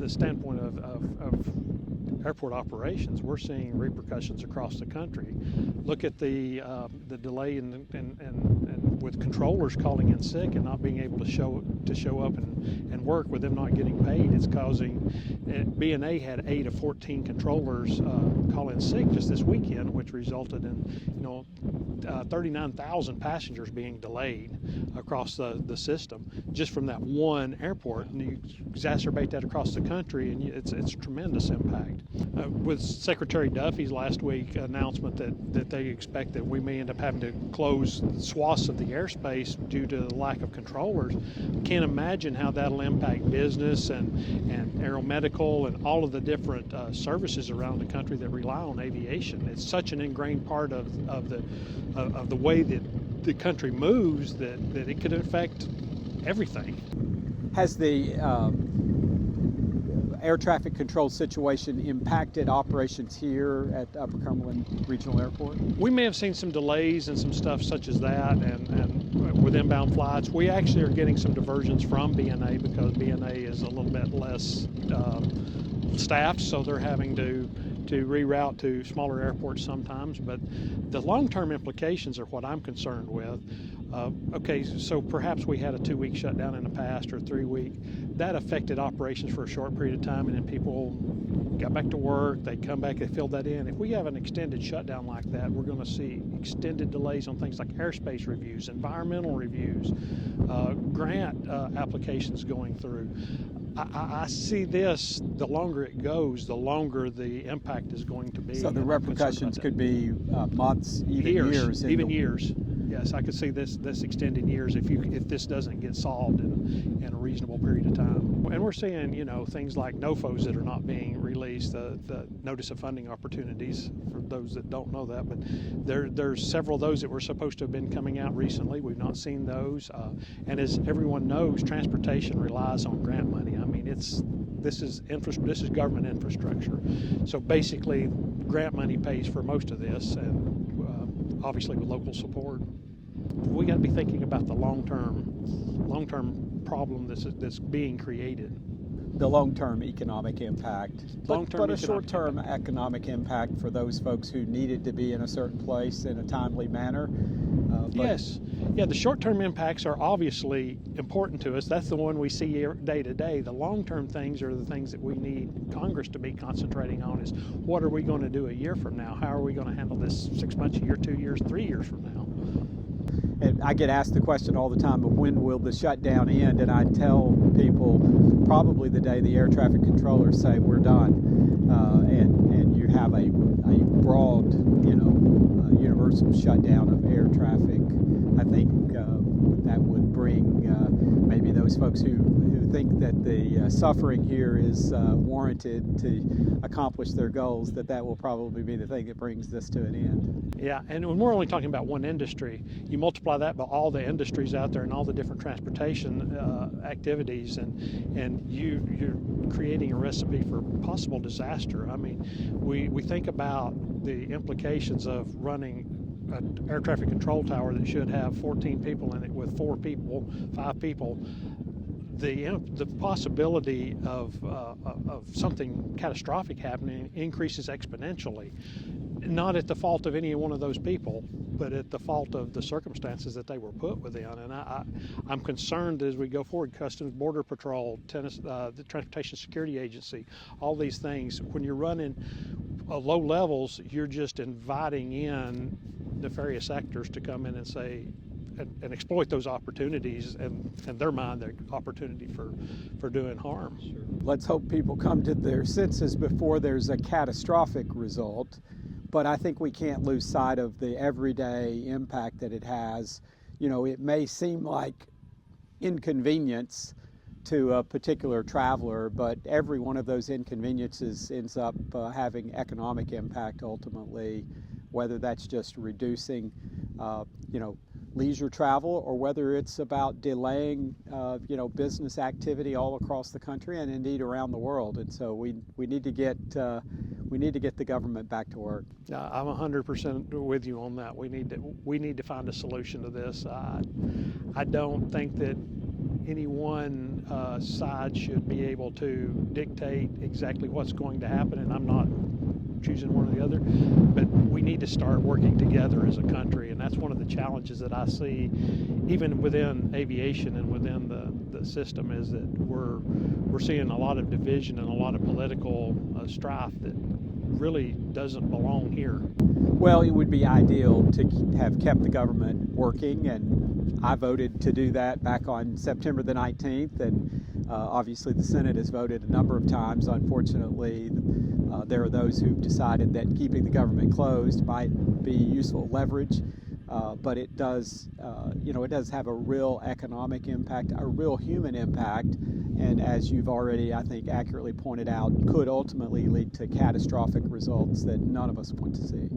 the standpoint of airport operations, we're seeing repercussions across the country. Look at the delay and with controllers calling in sick and not being able to show up and work, with them not getting paid. It's causing, B&A had 8 of 14 controllers call in sick just this weekend, which resulted in 39,000 passengers being delayed across the system just from that one airport. And you exacerbate that across the country, and it's a tremendous impact. With Secretary Duffy's last week announcement that they expect that we may end up having to close swaths of the airspace due to the lack of controllers, can't imagine how that'll impact business and aeromedical and all of the different services around the country that rely on aviation. It's such an ingrained part of the way that the country moves that it could affect everything. Has the air traffic control situation impacted operations here at Upper Cumberland Regional Airport? We may have seen some delays and some stuff such as that, and with inbound flights. We actually are getting some diversions from B&A because B&A is a little bit less staffed, so they're having to reroute to smaller airports sometimes. But the long-term implications are what I'm concerned with. Okay, so perhaps we had a 2-week shutdown in the past, or 3-week. That affected operations for a short period of time, and then people got back to work, they come back, they filled that in. If we have an extended shutdown like that, we're going to see extended delays on things like airspace reviews, environmental reviews, grant applications going through. I see this, the longer it goes, the longer the impact is going to be. So the repercussions could be months, even years. Even years. Yes, I could see this extending years if this doesn't get solved in a reasonable period of time. And we're seeing, things like NOFOs that are not being released, the Notice of Funding Opportunities, for those that don't know that. But there's several of those that were supposed to have been coming out recently. We've not seen those. And as everyone knows, transportation relies on grant money. I mean, this is government infrastructure. So basically, grant money pays for most of this, and obviously with local support. We got to be thinking about the long-term problem that's being created. The long-term economic impact, but a short-term economic impact for those folks who needed to be in a certain place in a timely manner. Yes. Yeah, the short-term impacts are obviously important to us. That's the one we see day to day. The long-term things are the things that we need Congress to be concentrating on, is what are we going to do a year from now? How are we going to handle this 6 months, a year, 2 years, 3 years from now? And I get asked the question all the time of when will the shutdown end, and I tell people probably the day the air traffic controllers say we're done, and you have a broad, universal shutdown of air traffic. I think that would bring maybe those folks who think that the suffering here is warranted to accomplish their goals, that will probably be the thing that brings this to an end. Yeah, and when we're only talking about one industry, you multiply that by all the industries out there and all the different transportation activities, and you're creating a recipe for possible disaster. I mean, we think about the implications of running an air traffic control tower that should have 14 people in it with 5 people. The possibility of something catastrophic happening increases exponentially, not at the fault of any one of those people, but at the fault of the circumstances that they were put within. And I'm concerned as we go forward, Customs Border Patrol, the Transportation Security Agency, all these things, when you're running low levels, you're just inviting in nefarious actors to come in and say, and exploit those opportunities, and in their mind, the opportunity for doing harm. Sure. Let's hope people come to their senses before there's a catastrophic result. But I think we can't lose sight of the everyday impact that it has. It may seem like inconvenience to a particular traveler, but every one of those inconveniences ends up having economic impact ultimately, whether that's just reducing, leisure travel, or whether it's about delaying, business activity all across the country and indeed around the world. And so we need to get the government back to work. I'm 100% with you on that. We need to find a solution to this. I don't think that any one side should be able to dictate exactly what's going to happen, and I'm not choosing one or the other, but we need to start working together as a country, and that's one of the challenges that I see even within aviation and within the system, is that we're seeing a lot of division and a lot of political strife that really doesn't belong here. Well, it would be ideal to have kept the government working, and I voted to do that back on September the 19th, and obviously the Senate has voted a number of times. Unfortunately, there are those who've decided that keeping the government closed might be useful leverage, but it does, it does have a real economic impact, a real human impact, and as you've already, I think, accurately pointed out, could ultimately lead to catastrophic results that none of us want to see.